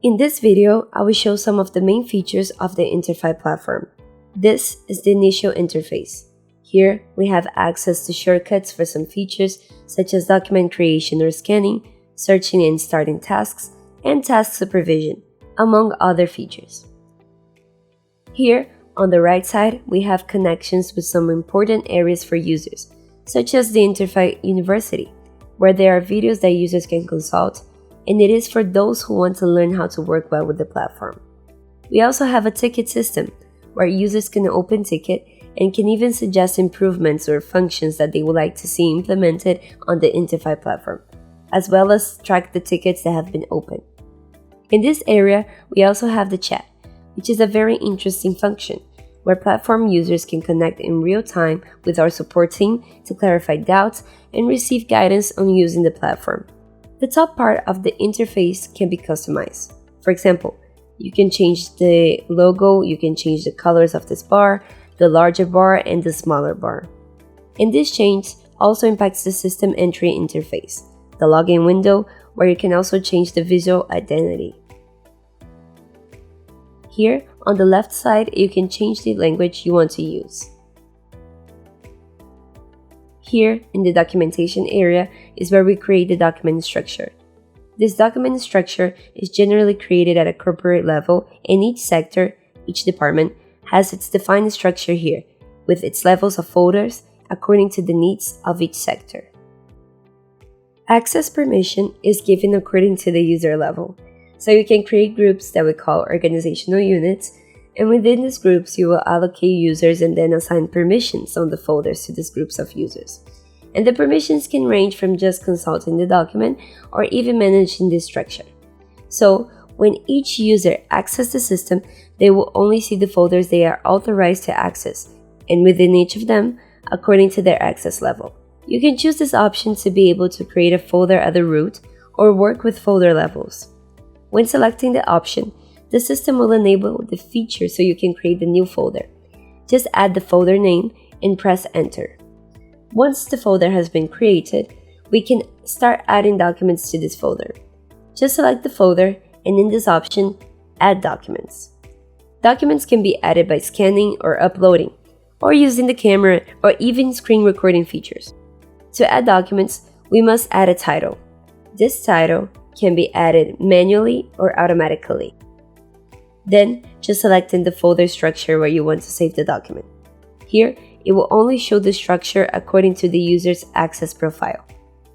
In this video, I will show some of the main features of the Interfy platform. This is the initial interface. Here, we have access to shortcuts for some features such as document creation or scanning, searching and starting tasks, and task supervision, among other features. Here, on the right side, we have connections with some important areas for users, such as the Interfy University, where there are videos that users can consult, and it is for those who want to learn how to work well with the platform. We also have a ticket system, where users can open ticket and can even suggest improvements or functions that they would like to see implemented on the Interfy platform, as well as track the tickets that have been opened. In this area, we also have the chat, which is a very interesting function, where platform users can connect in real time with our support team to clarify doubts and receive guidance on using the platform. The top part of the interface can be customized. For example, you can change the logo, you can change the colors of this bar, the larger bar and the smaller bar. And this change also impacts the system entry interface, the login window, where you can also change the visual identity. Here, on the left side, you can change the language you want to use. Here, in the documentation area, is where we create the document structure. This document structure is generally created at a corporate level, and each sector, each department, has its defined structure here, with its levels of folders according to the needs of each sector. Access permission is given according to the user level, so you can create groups that we call organizational units, and within these groups you will allocate users and then assign permissions on the folders to these groups of users. And the permissions can range from just consulting the document or even managing the structure. So, when each user accesses the system, they will only see the folders they are authorized to access, and within each of them, according to their access level. You can choose this option to be able to create a folder at the root or work with folder levels. When selecting the option, the system will enable the feature so you can create the new folder. Just add the folder name and press enter. Once the folder has been created, we can start adding documents to this folder. Just select the folder and in this option, add documents. Documents can be added by scanning or uploading, or using the camera or even screen recording features. To add documents, we must add a title. This title can be added manually or automatically. Then, just select in the folder structure where you want to save the document. Here, it will only show the structure according to the user's access profile.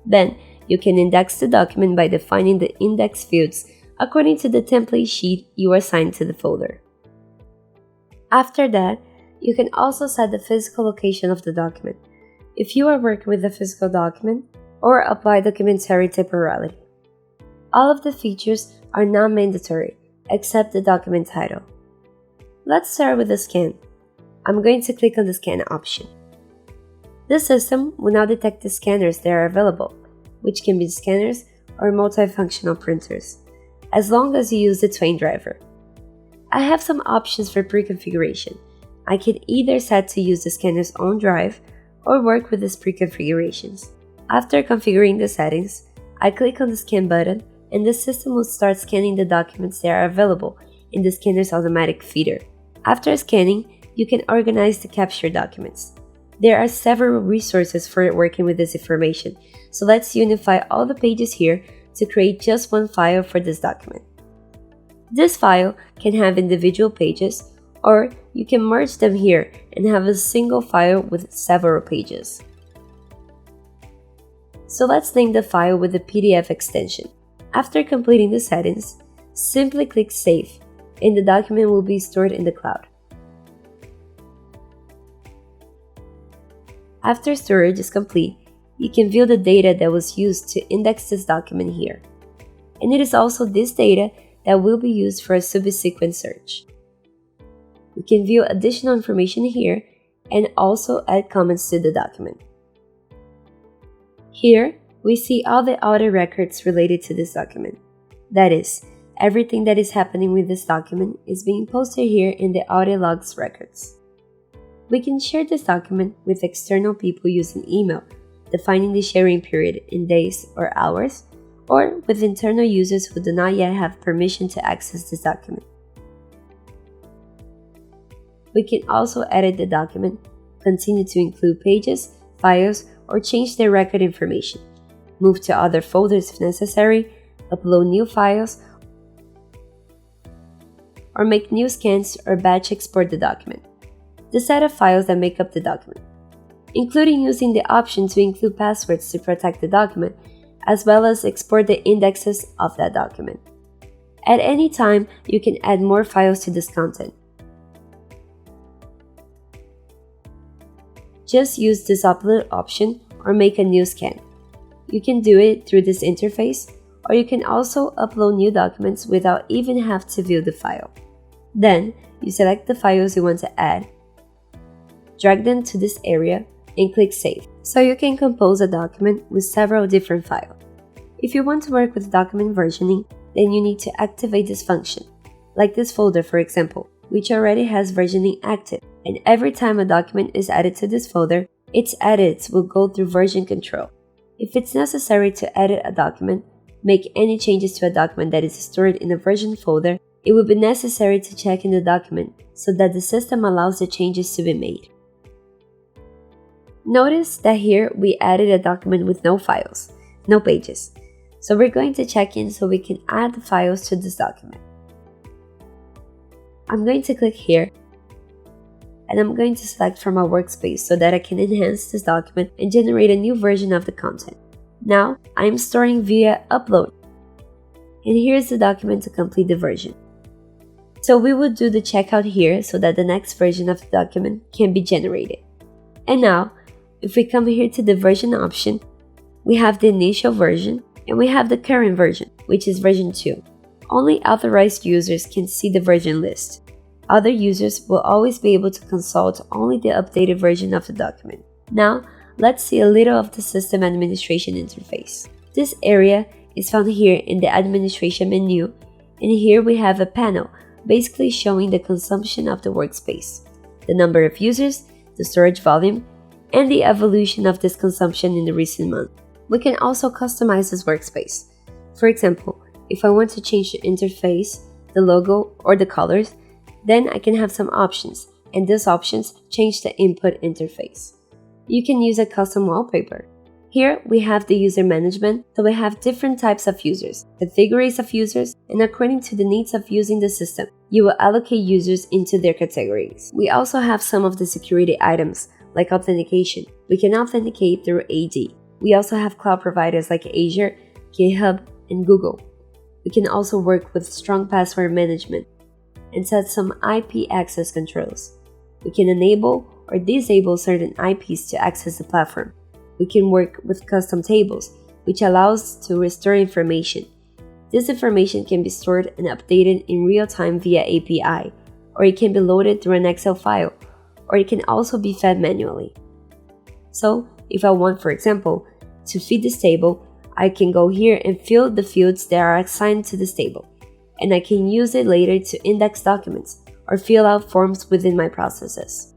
Then, you can index the document by defining the index fields according to the template sheet you assigned to the folder. After that, you can also set the physical location of the document, if you are working with a physical document, or apply documentary temporality. All of the features are non-mandatory, except the document title. Let's start with the scan. I'm going to click on the scan option. The system will now detect the scanners that are available, which can be scanners or multifunctional printers, as long as you use the Twain driver. I have some options for pre-configuration. I can either set to use the scanner's own drive or work with these pre-configurations. After configuring the settings, I click on the scan button and the system will start scanning the documents that are available in the scanner's automatic feeder. After scanning, you can organize the captured documents. There are several resources for working with this information, so let's unify all the pages here to create just one file for this document. This file can have individual pages, or you can merge them here and have a single file with several pages. So let's name the file with the PDF extension. After completing the settings, simply click Save, and the document will be stored in the cloud. After storage is complete, you can view the data that was used to index this document here. And it is also this data that will be used for a subsequent search. You can view additional information here and also add comments to the document. Here, we see all the audit records related to this document. That is, everything that is happening with this document is being posted here in the audit logs records. We can share this document with external people using email, defining the sharing period in days or hours, or with internal users who do not yet have permission to access this document. We can also edit the document, continue to include pages, files, or change their record information, move to other folders if necessary, upload new files, or make new scans or batch export the document. The set of files that make up the document, including using the option to include passwords to protect the document, as well as export the indexes of that document. At any time, you can add more files to this content. Just use this upload option or make a new scan. You can do it through this interface, or you can also upload new documents without even have to view the file. Then, you select the files you want to add, drag them to this area, and click Save, so you can compose a document with several different files. If you want to work with document versioning, then you need to activate this function, like this folder for example, which already has versioning active, and every time a document is added to this folder, its edits will go through version control. If it's necessary to edit a document, make any changes to a document that is stored in a version folder, it will be necessary to check in the document so that the system allows the changes to be made. Notice that here we added a document with no files, no pages. So we're going to check in so we can add the files to this document. I'm going to click here, and I'm going to select from our workspace so that I can enhance this document and generate a new version of the content. Now, I'm storing via upload, and here's the document to complete the version. So we will do the checkout here so that the next version of the document can be generated. And now, if we come here to the version option, we have the initial version and we have the current version, which is version 2. Only authorized users can see the version list. Other users will always be able to consult only the updated version of the document. Now, let's see a little of the system administration interface. This area is found here in the administration menu, and here we have a panel basically showing the consumption of the workspace, the number of users, the storage volume, and the evolution of this consumption in the recent month. We can also customize this workspace. For example, if I want to change the interface, the logo, or the colors, then I can have some options, and these options change the input interface. You can use a custom wallpaper. Here we have the user management, so we have different types of users, categories of users, and according to the needs of using the system, you will allocate users into their categories. We also have some of the security items, like authentication. We can authenticate through AD. We also have cloud providers like Azure, GitHub, and Google. We can also work with strong password management and set some IP access controls. We can enable or disable certain IPs to access the platform. We can work with custom tables, which allows to restore information. This information can be stored and updated in real time via API, or it can be loaded through an Excel file, or it can also be fed manually. So, if I want, for example, to feed this table, I can go here and fill the fields that are assigned to this table, and I can use it later to index documents or fill out forms within my processes.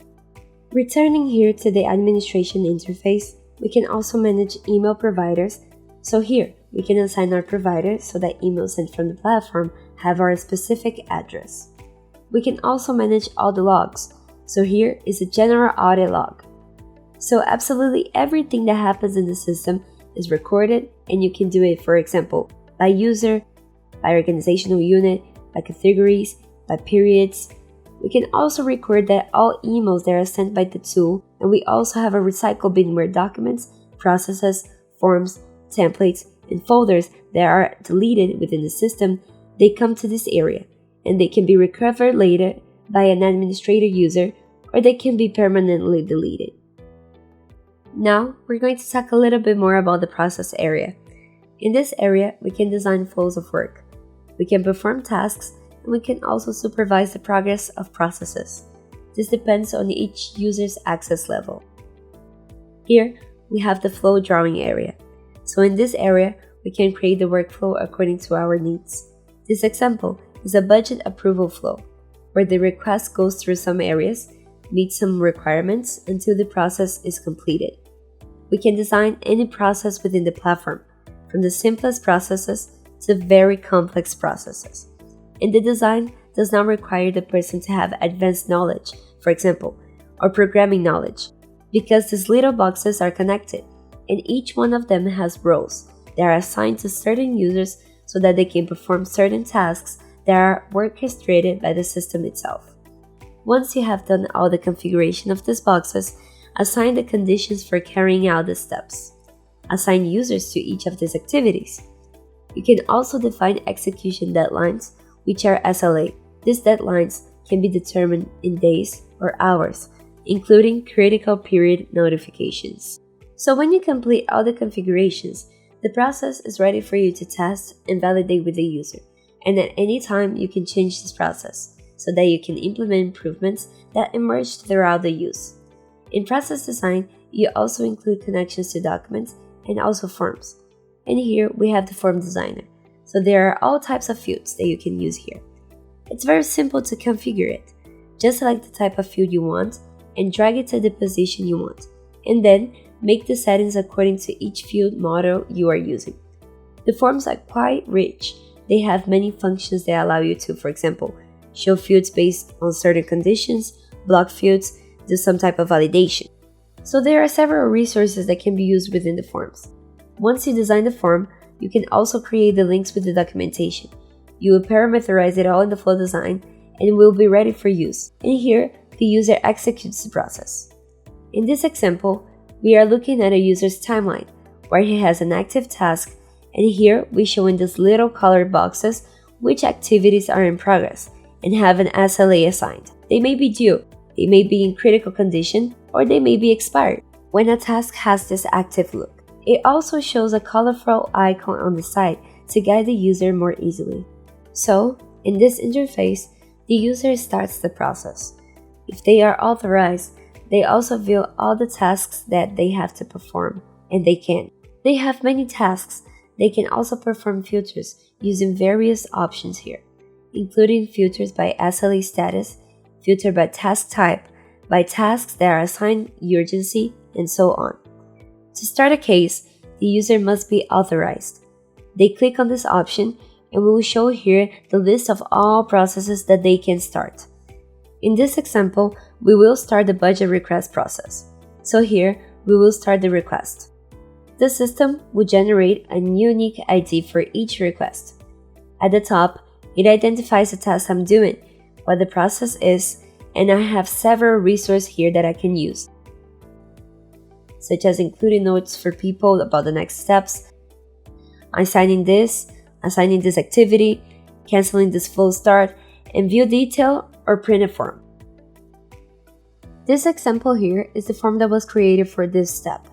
Returning here to the administration interface, we can also manage email providers. So here, we can assign our provider so that emails sent from the platform have our specific address. We can also manage all the logs. So here is a general audit log. So absolutely everything that happens in the system is recorded, and you can do it, for example, by user, by organizational unit, by categories, by periods. We can also record that all emails that are sent by the tool, and we also have a recycle bin where documents, processes, forms, templates, and folders that are deleted within the system, they come to this area, and they can be recovered later by an administrator user, or they can be permanently deleted. Now, we're going to talk a little bit more about the process area. In this area, we can design flows of work. We can perform tasks, and we can also supervise the progress of processes. This depends on each user's access level. Here, we have the flow drawing area. So in this area, we can create the workflow according to our needs. This example is a budget approval flow, where the request goes through some areas, meets some requirements until the process is completed. We can design any process within the platform, from the simplest processes to very complex processes. And the design does not require the person to have advanced knowledge, for example, or programming knowledge, because these little boxes are connected, and each one of them has roles that are assigned to certain users so that they can perform certain tasks that are orchestrated by the system itself. Once you have done all the configuration of these boxes, assign the conditions for carrying out the steps. Assign users to each of these activities. You can also define execution deadlines, which are SLA. These deadlines can be determined in days or hours, including critical period notifications. So when you complete all the configurations, the process is ready for you to test and validate with the user. And at any time, you can change this process so that you can implement improvements that emerge throughout the use. In process design, you also include connections to documents and also forms. And here we have the form designer. So there are all types of fields that you can use here. It's very simple to configure it. Just select the type of field you want and drag it to the position you want. And then make the settings according to each field model you are using. The forms are quite rich. They have many functions that allow you to, for example, show fields based on certain conditions, block fields, do some type of validation. So there are several resources that can be used within the forms. Once you design the form, you can also create the links with the documentation. You will parameterize it all in the flow design and it will be ready for use. And here, the user executes the process. In this example, we are looking at a user's timeline where he has an active task, and here we show in these little colored boxes which activities are in progress and have an SLA assigned. They may be due, they may be in critical condition, or they may be expired. When a task has this active look, it also shows a colorful icon on the side to guide the user more easily. So, in this interface, the user starts the process. If they are authorized, they also view all the tasks that they have to perform, and they can. They have many tasks. They can also perform filters using various options here, including filters by SLA status, filter by task type, by tasks that are assigned urgency, and so on. To start a case, the user must be authorized. They click on this option, and we will show here the list of all processes that they can start. In this example, we will start the budget request process. So here, we will start the request. The system will generate a unique ID for each request. At the top, it identifies the task I'm doing, what the process is, and I have several resources here that I can use, such as including notes for people about the next steps, assigning this activity, canceling this flow start, and view detail or print a form. This example here is the form that was created for this step.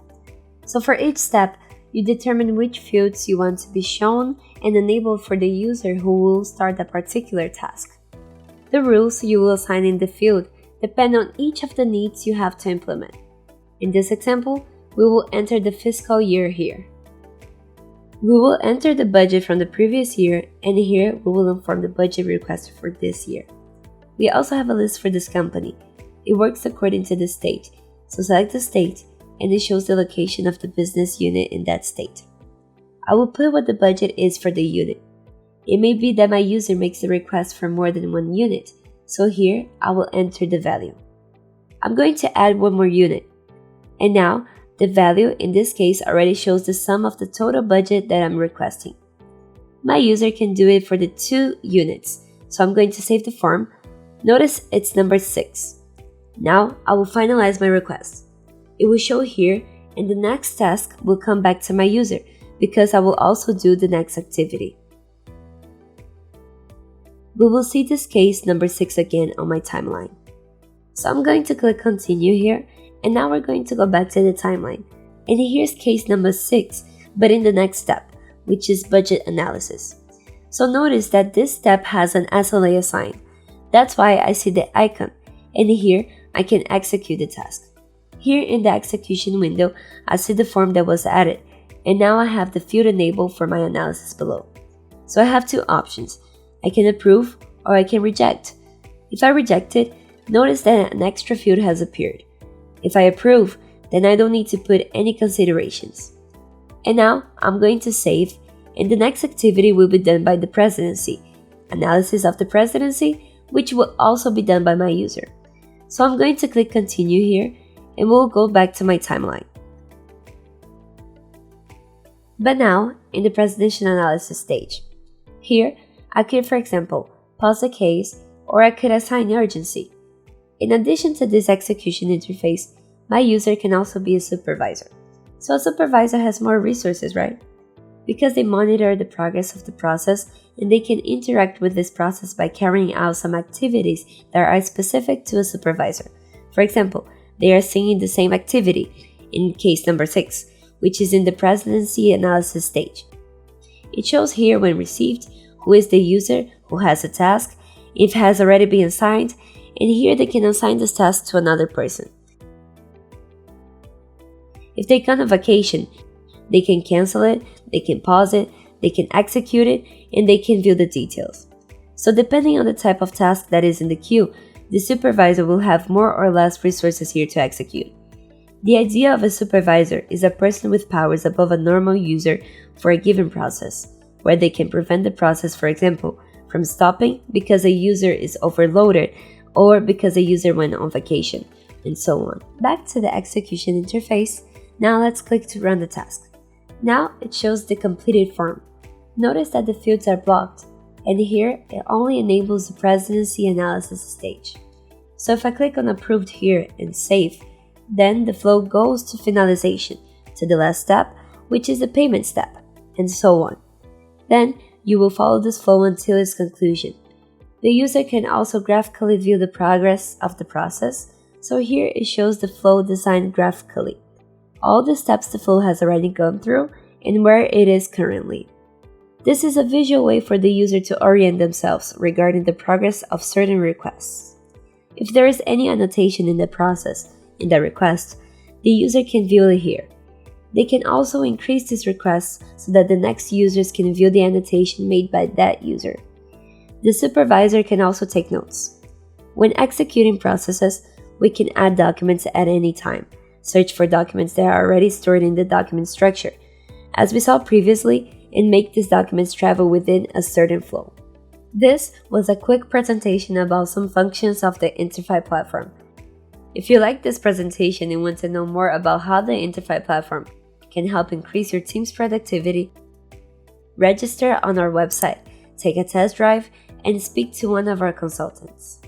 So for each step, you determine which fields you want to be shown and enabled for the user who will start a particular task. The rules you will assign in the field depend on each of the needs you have to implement. In this example, we will enter the fiscal year here. We will enter the budget from the previous year, and here we will inform the budget request for this year. We also have a list for this company. It works according to the state, so select the state and it shows the location of the business unit in that state. I will put what the budget is for the unit. It may be that my user makes a request for more than one unit, so here I will enter the value. I'm going to add one more unit. And now, the value in this case already shows the sum of the total budget that I'm requesting. My user can do it for the 2 units, so I'm going to save the form. Notice it's number 6. Now I will finalize my request. It will show here, and the next task will come back to my user because I will also do the next activity. We will see this case number 6 again on my timeline. So I'm going to click continue here, and now we're going to go back to the timeline. And here's case number 6, but in the next step, which is budget analysis. So notice that this step has an SLA assigned. That's why I see the icon, and here I can execute the task. Here in the execution window, I see the form that was added, and now I have the field enabled for my analysis below. So I have 2 options. I can approve or I can reject. If I reject it, notice that an extra field has appeared. If I approve, then I don't need to put any considerations. And now I'm going to save, and the next activity will be done by the presidency, analysis of the presidency, which will also be done by my user. So I'm going to click continue here, and we'll go back to my timeline. But now, in the presidential analysis stage. Here, I could, for example, pause the case, or I could assign urgency. In addition to this execution interface, my user can also be a supervisor. So a supervisor has more resources, right? Because they monitor the progress of the process, and they can interact with this process by carrying out some activities that are specific to a supervisor. For example, they are seeing the same activity in case number 6, which is in the presidency analysis stage. It shows here when received who is the user who has a task, if it has already been assigned, and here they can assign this task to another person. If they go on vacation, they can cancel it, they can pause it, they can execute it, and they can view the details. So depending on the type of task that is in the queue, the supervisor will have more or less resources here to execute. The idea of a supervisor is a person with powers above a normal user for a given process, where they can prevent the process, for example, from stopping because a user is overloaded or because a user went on vacation, and so on. Back to the execution interface. Now let's click to run the task. Now it shows the completed form. Notice that the fields are blocked, and here it only enables the presidency analysis stage. So if I click on approved here and save, then the flow goes to finalization, to the last step, which is the payment step, and so on. Then you will follow this flow until its conclusion. The user can also graphically view the progress of the process, so here it shows the flow designed graphically. All the steps the flow has already gone through and where it is currently. This is a visual way for the user to orient themselves regarding the progress of certain requests. If there is any annotation in the process, in the request, the user can view it here. They can also increase this request so that the next users can view the annotation made by that user. The supervisor can also take notes. When executing processes, we can add documents at any time, search for documents that are already stored in the document structure, as we saw previously, and make these documents travel within a certain flow. This was a quick presentation about some functions of the Interfy platform. If you like this presentation and want to know more about how the Interfy platform can help increase your team's productivity, register on our website, take a test drive, and speak to one of our consultants.